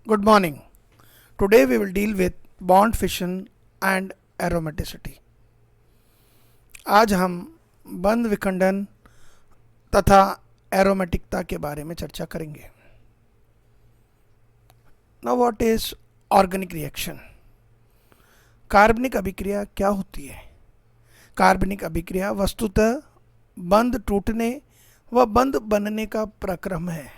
Good morning. Today we will deal with bond fission and aromaticity. आज हम बंध विखंडन तथा एरोमेटिकता के बारे में चर्चा करेंगे. Now what is organic reaction? कार्बनिक अभिक्रिया क्या होती है? कार्बनिक अभिक्रिया वस्तुतः बंध टूटने व बंध बनने का प्रक्रम है.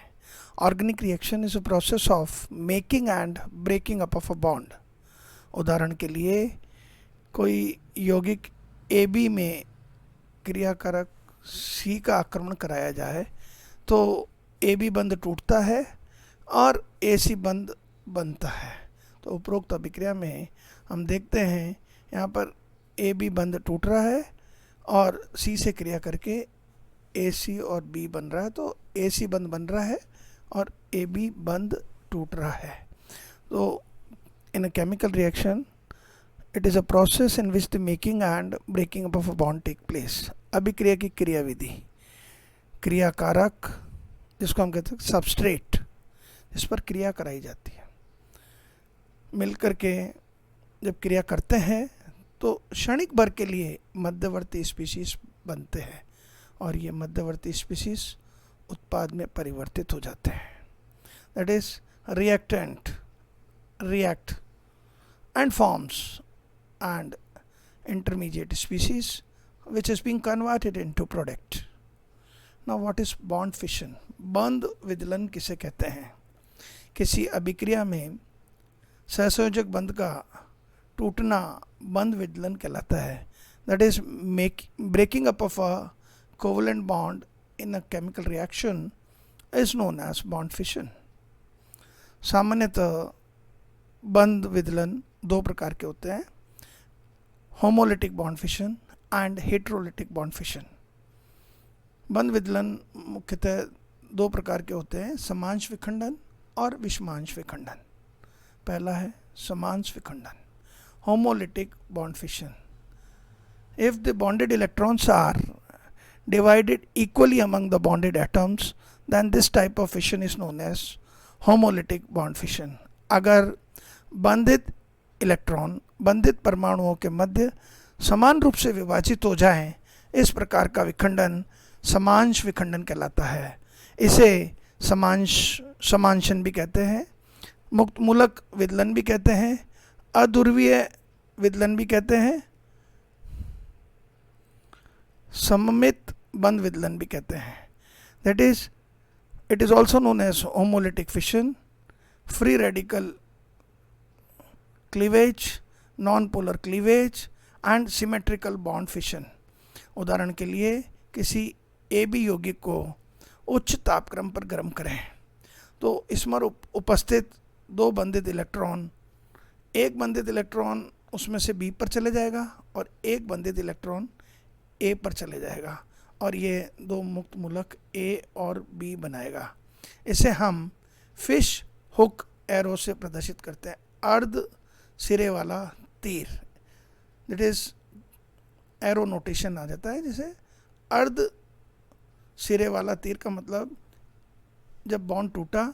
Organic reaction is a process of making and breaking up of a bond. उदाहरण के लिए कोई यौगिक ए बी में क्रियाकारक सी का आक्रमण कराया जाए तो ए बी बंध टूटता है और ए सी बंध बनता है. तो उपरोक्त अभिक्रिया में हम देखते हैं यहाँ पर ए बी बंध टूट रहा है और सी से क्रिया करके ए सी और बी बन रहा है. तो ए सी बंध बन रहा है और ए बी बंध टूट रहा है. तो in a chemical reaction it is a process in which the making and breaking up of a bond take place. अभिक्रिया की क्रियाविधि, क्रियाकारक जिसको हम कहते हैं सबस्ट्रेट, जिस पर क्रिया कराई जाती है, मिलकर के जब क्रिया करते हैं तो क्षणिक भर के लिए मध्यवर्ती स्पीशीज बनते हैं और ये मध्यवर्ती स्पीशीज उत्पाद में परिवर्तित हो जाते हैं. That is reactant react and forms and intermediate species which is being converted into product. Now what is bond fission? बंध विदलन किसे कहते हैं? किसी अभिक्रिया में सहसंयोजक बंध का टूटना बंध विदलन कहलाता है. That is breaking up of a covalent bond in a chemical reaction is known as bond fission. सामान्यतः बंध विदलन दो प्रकार के होते हैं, homolytic bond fission and heterolytic bond fission. बंध विदलन मुख्यतः दो प्रकार के होते हैं, समांश विखंडन और विषमांश विखंडन. पहला है समांश विखंडन, homolytic bond fission. If the bonded electrons are divided equally among the bonded atoms, then this type of fission is known as homolytic bond fission. अगर बंधित इलेक्ट्रॉन बंधित परमाणुओं के मध्य समान रूप से विभाजित हो जाएं, इस प्रकार का विखंडन समांश विखंडन कहलाता है. इसे समांशन भी कहते हैं, मुक्त मूलक विदलन भी कहते हैं, अध्रुवीय विदलन भी कहते हैं, सममित बंध विदलन भी कहते हैं. That is it is also known as homolytic fission, free radical cleavage, non polar cleavage and symmetrical bond fission. उदाहरण के लिए किसी ए बी यौगिक को उच्च तापक्रम पर गर्म करें तो इसमें उपस्थित दो बंधित इलेक्ट्रॉन, एक बंधित इलेक्ट्रॉन उसमें से बी पर चले जाएगा और एक बंधित इलेक्ट्रॉन ए पर चले जाएगा और ये दो मुक्त मूलक ए और बी बनाएगा. इसे हम फिश हुक एरो से प्रदर्शित करते हैं, अर्ध सिरे वाला तीर. दैट इज एरो नोटेशन आ जाता है, जैसे अर्ध सिरे वाला तीर का मतलब जब बॉन्ड टूटा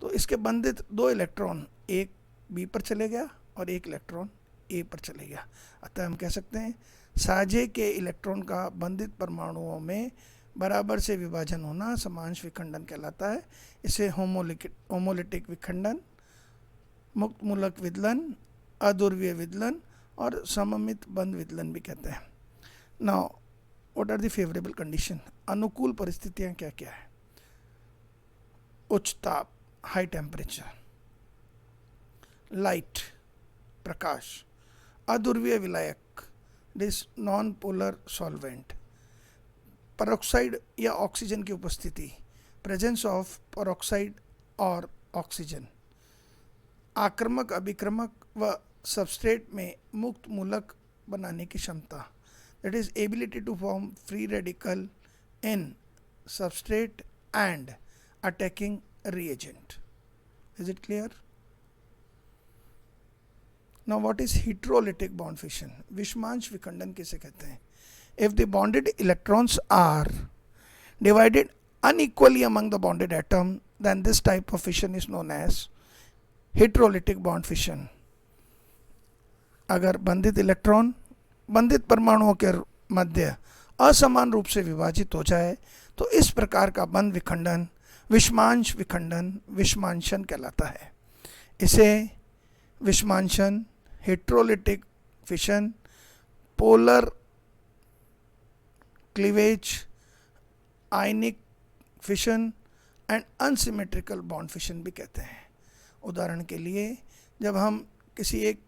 तो इसके बंधित दो इलेक्ट्रॉन एक बी पर चले गया और एक इलेक्ट्रॉन ए पर चले गया. अतः हम कह सकते हैं साझे के इलेक्ट्रॉन का बंधित परमाणुओं में बराबर से विभाजन होना समांश विखंडन कहलाता है. इसे होमोलिटिक विखंडन, मुक्त मूलक विदलन, अध्रुवीय विदलन और सममित बंध विदलन भी कहते हैं. Now what are the favourable condition? अनुकूल परिस्थितियां क्या क्या है? उच्च ताप, हाई टेम्परेचर, लाइट, प्रकाश, अध्रुवीय विलायक, this non polar solvent, peroxide या ऑक्सीजन की उपस्थिति, प्रेजेंस ऑफ पेरोक्साइड और ऑक्सीजन, आक्रामक अभिक्रमक व सबस्ट्रेट में मुक्त मूलक बनाने की क्षमता. That is ability to form free radical in substrate and attacking reagent. Is it clear? Now what is heterolytic bond fission? विषमांश विखंडन किसे कहते हैं? If the bonded electrons are divided unequally among the bonded atom, then this type of fission is known as heterolytic bond fission. अगर बंधित electron बंधित परमाणुओं के मध्य असमान रूप से विभाजित हो जाए तो इस प्रकार का बंध विखंडन विषमांश विखंडन विषमांशन कहलाता है। इसे विषमांशन, heterolytic fission, polar cleavage, ionic fission and unsymmetrical bond fission भी कहते हैं। उदाहरण के लिए जब हम किसी एक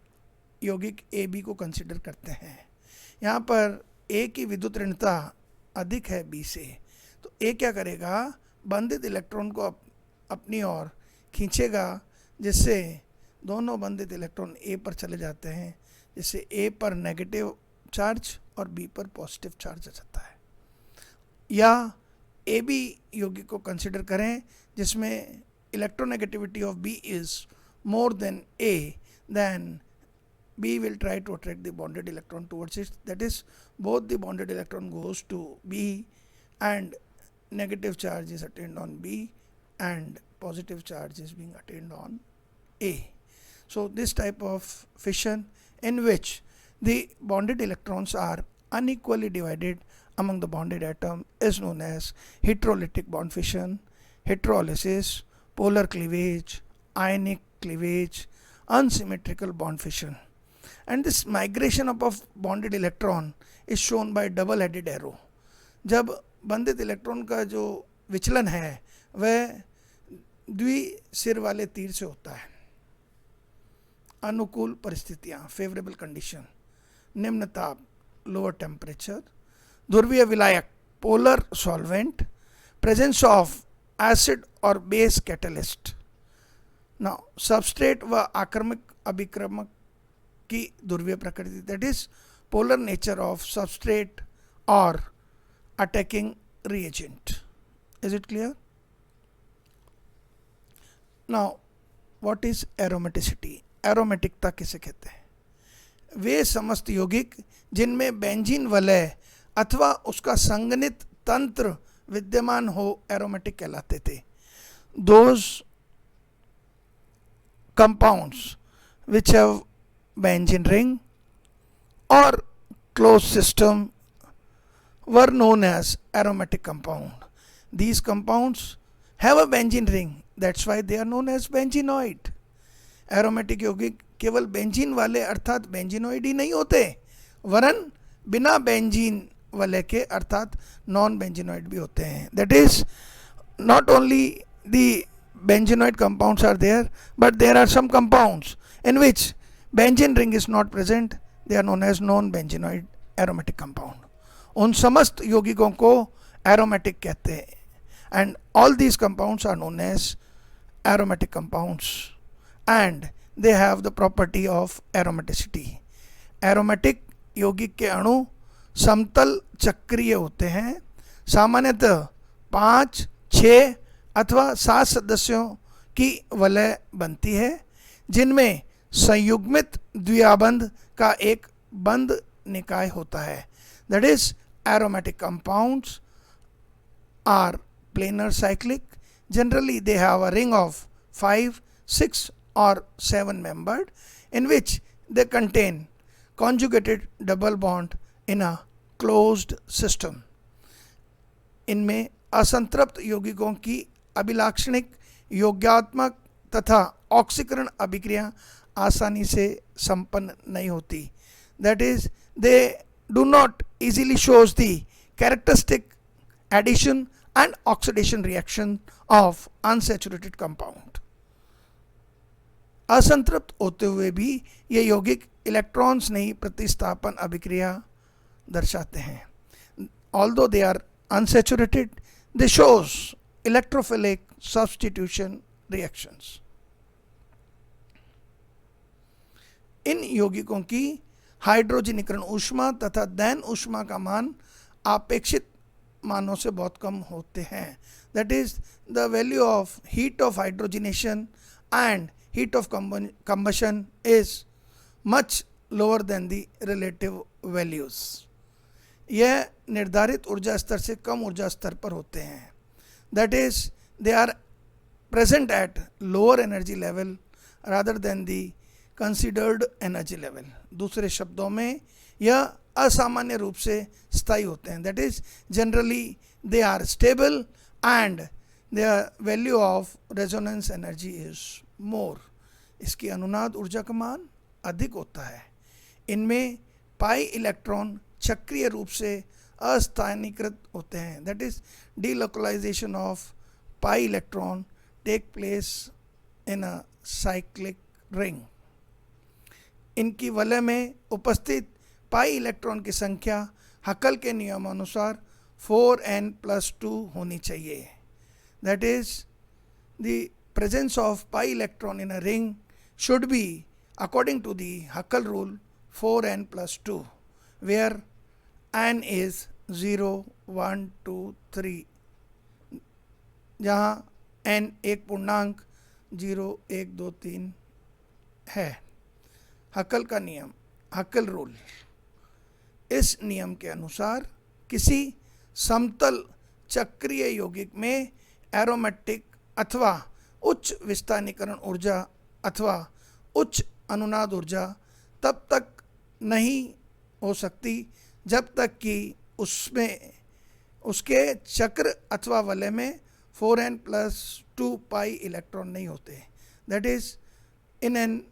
यौगिक ए बी को कंसिडर करते हैं, यहाँ पर ए की विद्युत ऋणता अधिक है बी से, तो ए क्या करेगा, बंधित इलेक्ट्रॉन को अपनी ओर खींचेगा, जिससे दोनों बंधित इलेक्ट्रॉन ए पर चले जाते हैं, जिससे ए पर नेगेटिव चार्ज और बी पर पॉजिटिव चार्ज आ जाता है। या ए बी यौगिक को कंसिडर करें जिसमें electronegativity of B is more than A, then B will try to attract the bonded electron towards it, that is both the bonded electron goes to B and negative charge is attained on B and positive charge is being attained on A. So this type of fission in which the bonded electrons are unequally divided among the bonded atom is known as heterolytic bond fission, heterolysis, polar cleavage, ionic cleavage, unsymmetrical bond fission. And this migration of bonded electron is shown by double headed arrow. जब बंधित electron का जो विचलन है वह द्विसिर वाले तीर से होता है। अनुकूल परिस्थितियां, फेवरेबल कंडीशन, निम्न ताप, लोअर टेम्परेचर, ध्रुवीय विलायक, polar solvent, presence of acid और बेस कैटलिस्ट। नाउ सबस्ट्रेट व आक्रमक अभिक्रमक की ध्रुवीय प्रकृति, that is polar nature of substrate और attacking reagent. Is it clear? Now what is aromaticity? एरोमेटिकता किसे कहते हैं? वे समस्त यौगिक जिनमें बेंजीन वलय अथवा उसका संगनित तंत्र विद्यमान हो एरोमेटिक कहलाते थे। Those compounds which have benzene ring or closed system were known as aromatic compound. These compounds have a benzene ring, that's why they are known as benzenoid. Aromatic यौगिक केवल बेंजीन वाले अर्थात बेंजीनोइड ही नहीं होते, वरन बिना बेंजीन वाले के अर्थात नॉन बेंजीनोइड भी होते हैं। That is not only the benzenoid compounds are there, but there are some compounds in which benzene ring is not present, they are known as non-benzenoid aromatic compound. उन समस्त यौगिकों को aromatic कहते हैं and all these compounds are known as aromatic compounds and they have the property of aromaticity. aromatic यौगिक के अणु समतल चक्रीय होते हैं, सामान्यतः 5, 6 अथवा 7 सदस्यों की वलय बनती है, जिनमें संयुग्मित द्विआबंध का एक बंध निकाय होता है। That is aromatic compounds are planar cyclic. Generally they have a ring of 5, 6 or 7 membered in which they contain conjugated double bond in a closed system. इनमें असंतृप्त यौगिकों की अभिलाक्षणिक योग्यात्मक तथा ऑक्सीकरण अभिक्रिया आसानी से संपन्न नहीं होती। That is they do not easily shows the characteristic addition and oxidation reaction of unsaturated compound. असंतृप्त होते हुए भी ये यौगिक इलेक्ट्रॉन्स नहीं प्रतिस्थापन अभिक्रिया दर्शाते हैं। Although they are unsaturated, they shows electrophilic substitution reactions. इन यौगिकों की हाइड्रोजनीकरण ऊष्मा तथा दहन ऊष्मा का मान आपेक्षित मानों से बहुत कम होते हैं। That is the value of heat of hydrogenation and heat of combustion is much lower than the relative values. यह निर्धारित ऊर्जा स्तर से कम ऊर्जा स्तर पर होते हैं। That is they are present at lower energy level rather than the considered energy level. दूसरे शब्दों में यह असामान्य रूप से स्थायी होते हैं. That is, generally they are stable and their value of resonance energy is more. इसकी अनुनाद ऊर्जा का मान अधिक होता है. इनमें पाई इलेक्ट्रॉन चक्रीय रूप से अस्थानीकृत होते हैं. That is, delocalization of pi electron take place in a cyclic ring. इनकी वलय में उपस्थित पाई इलेक्ट्रॉन की संख्या हकल के नियमानुसार 4n+2 होनी चाहिए. That is, the presence of pi electron in a ring should be, according to the Huckel rule, 4n+2, where n is 0, 1, 2, 3, जहाँ n एक पूर्णांक 0, 1, 2, 3 है. हकल का नियम, हकल रूल. इस नियम के अनुसार किसी समतल चक्रीय यौगिक में एरोमेटिक अथवा उच्च विस्थानीकरण ऊर्जा अथवा उच्च अनुनाद ऊर्जा तब तक नहीं हो सकती जब तक कि उसमें उसके चक्र अथवा वलय में 4n+2 पाई इलेक्ट्रॉन नहीं होते. That is, in an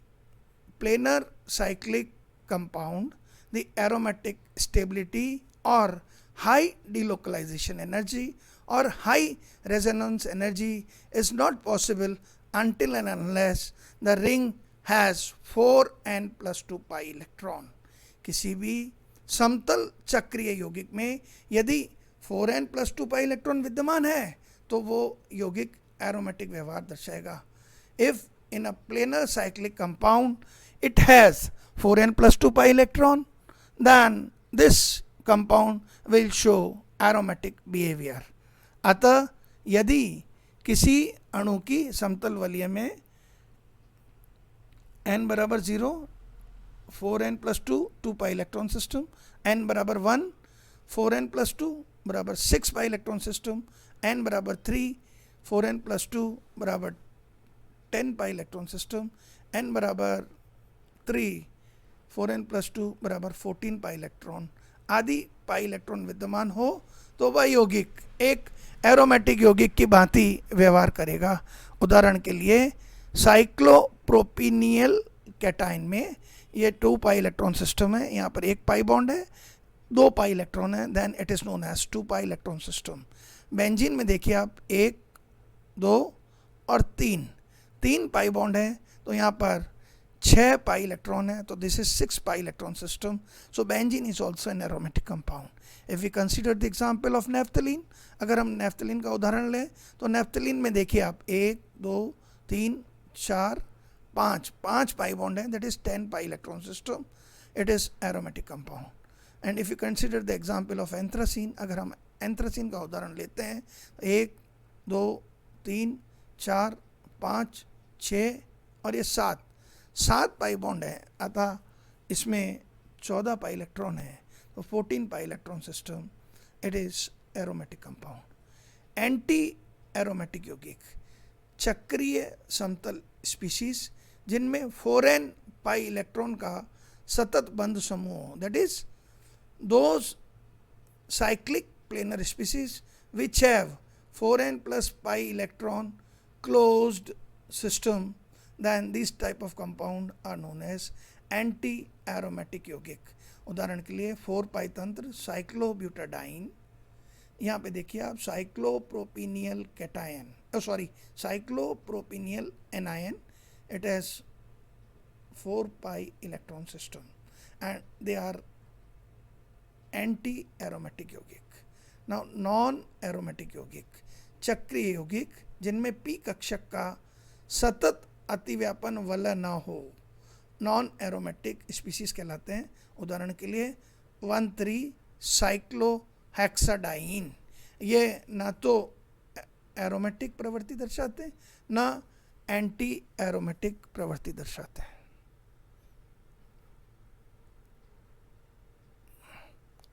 planar cyclic compound, the aromatic stability or high delocalization energy or high resonance energy is not possible until and unless the ring has 4n+2 pi electron. किसी भी समतल चक्रीय यौगिक में यदि 4n+2 pi electron विद्यमान है तो वो यौगिक एरोमेटिक व्यवहार दर्शाएगा. If in a planar cyclic compound it has 4n+2 pi electron, then this compound will show aromatic behavior. अतः यदि किसी अणु की समतल वलय में n बराबर 0, 4n+2 2 pi electron system, n बराबर 1, 4n+2 बराबर 6 pi electron system, n बराबर 3, 4n+2 बराबर 10 pi electron system, n बराबर 3, 4n+2 बराबर 14 पाई इलेक्ट्रॉन आदि पाई इलेक्ट्रॉन विद्यमान हो तो वह यौगिक एक एरोमेटिक यौगिक की भांति व्यवहार करेगा. उदाहरण के लिए साइक्लोप्रोपिनियल कैटायन में ये 2 पाई इलेक्ट्रॉन सिस्टम है. यहाँ पर एक पाई बॉन्ड है, 2 पाई इलेक्ट्रॉन है, then it is known as 2 pi electron system. Benzene में देखिए आप 1, 2 और 3 पाई बॉन्ड है तो यहाँ पर 6 पाई इलेक्ट्रॉन है, तो this is 6 pi electron system. So benzene is also an aromatic compound. If we consider the example of naphthalene, अगर हम नेफ्थलीन का उदाहरण लें तो नेफ्थलीन में देखिए आप 1, 2, 3, 4, 5 पाई बॉन्ड है, that is 10 pi electron system. It is aromatic compound. And if you consider the example of anthracene, अगर हम एंथ्रासीन का उदाहरण लेते हैं 1, 2, 3, 4, 5, 6 और ये 7 पाई बॉन्ड है, अतः इसमें 14 पाई इलेक्ट्रॉन है, तो 14 पाई electron system. It is aromatic compound. Anti aromatic यौगिक चक्रीय समतल स्पीशीज जिनमें 4n पाई इलेक्ट्रॉन का सतत बंध समूह, that is those cyclic planar species which have 4n+ pi electron closed system, then these type of compound are known as anti-aromatic यौगिक. उदाहरण के लिए 4 पाई तंत्र साइक्लोब्यूटाडाइन, यहाँ पे देखिए आप साइक्लोप्रोपिनियल cation, साइक्लोप्रोपिनियल anion, it has 4 pi electron system and they are anti-aromatic यौगिक. Now non-aromatic यौगिक चक्रीय यौगिक जिनमें p कक्षक का सतत अतिव्यापन वलय न हो, नॉन एरोमेटिक स्पीशीज कहलाते हैं. उदाहरण के लिए 1,3 साइक्लोहेक्साडाइन, ये ना तो एरोमेटिक प्रवृत्ति दर्शाते हैं ना एंटी एरोमेटिक प्रवृत्ति दर्शाते हैं.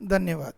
धन्यवाद.